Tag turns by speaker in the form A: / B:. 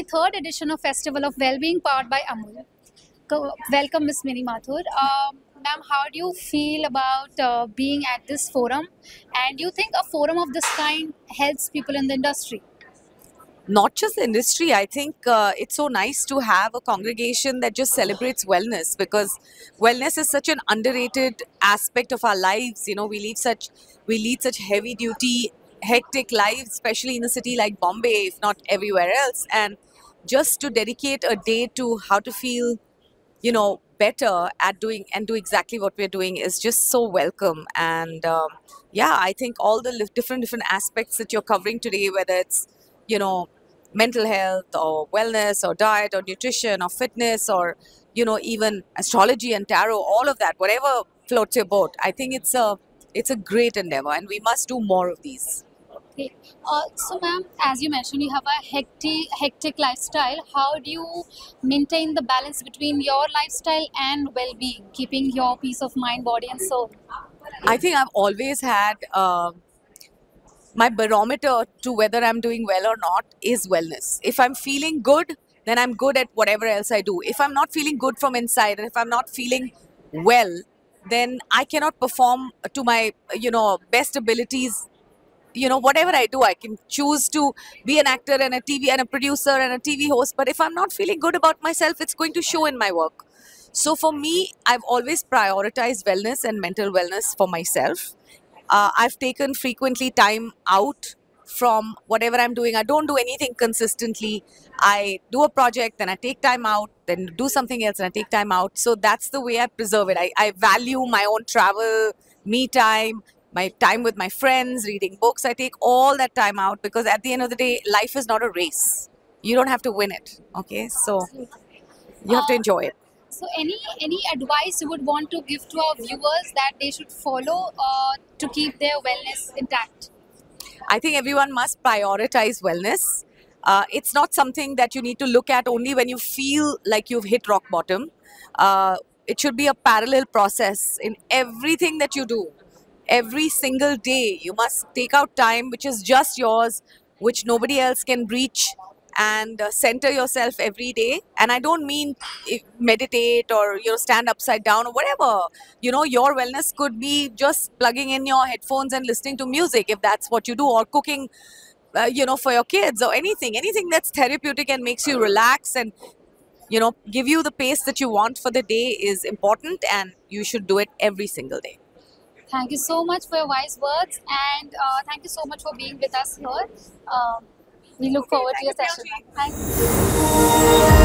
A: the third edition of Festival of Wellbeing powered by Amul. Welcome, Ms. Mini Mathur. Ma'am, how do you feel about being at this forum? And do you think a forum of this kind helps people in the industry?
B: Not just the industry, I think it's so nice to have a congregation that just celebrates wellness, because wellness is such an underrated aspect of our lives. You know, we lead such heavy duty, hectic lives, especially in a city like Bombay, if not everywhere else. And just to dedicate a day to how to feel, better at doing and do exactly what we're doing is just so welcome. And yeah, I think all the different aspects that you're covering today, whether it's mental health or wellness or diet or nutrition or fitness or even astrology and tarot, all of that, whatever floats your boat, I think it's a great endeavor, and we must do more of these.
A: Okay. So, ma'am, as you mentioned, you have a hectic lifestyle. How do you maintain the balance between your lifestyle and well-being, keeping your peace of mind, body, and soul?
B: I think I've always had my barometer to whether I'm doing well or not is wellness. If I'm feeling good, then I'm good at whatever else I do. If I'm not feeling good from inside, and if I'm not feeling well, then I cannot perform to my best abilities. Whatever I do, I can choose to be an actor and a TV and a producer and a TV host, but if I'm not feeling good about myself, it's going to show in my work. So for me, I've always prioritized wellness and mental wellness for myself. I've taken frequently time out from whatever I'm doing. I don't do anything consistently. I do a project, then I take time out, then do something else and I take time out. So that's the way I preserve it. I value my own travel, me time, my time with my friends, reading books. I take all that time out, because at the end of the day, life is not a race. You don't have to win it. Okay, so you have to enjoy it.
A: So, any advice you would want to give to our viewers that they should follow to keep their wellness intact?
B: I think everyone must prioritize wellness. It's not something that you need to look at only when you feel like you've hit rock bottom. It should be a parallel process in everything that you do. Every single day, you must take out time which is just yours, which nobody else can reach, and center yourself every day. And I don't mean meditate or stand upside down or whatever. Your wellness could be just plugging in your headphones and listening to music, if that's what you do, or cooking for your kids, or anything that's therapeutic and makes you relax and give you the pace that you want for the day is important, and you should do it every single day.
A: Thank you so much for your wise words, and thank you so much for being with us here. We look forward to your session. Thank you.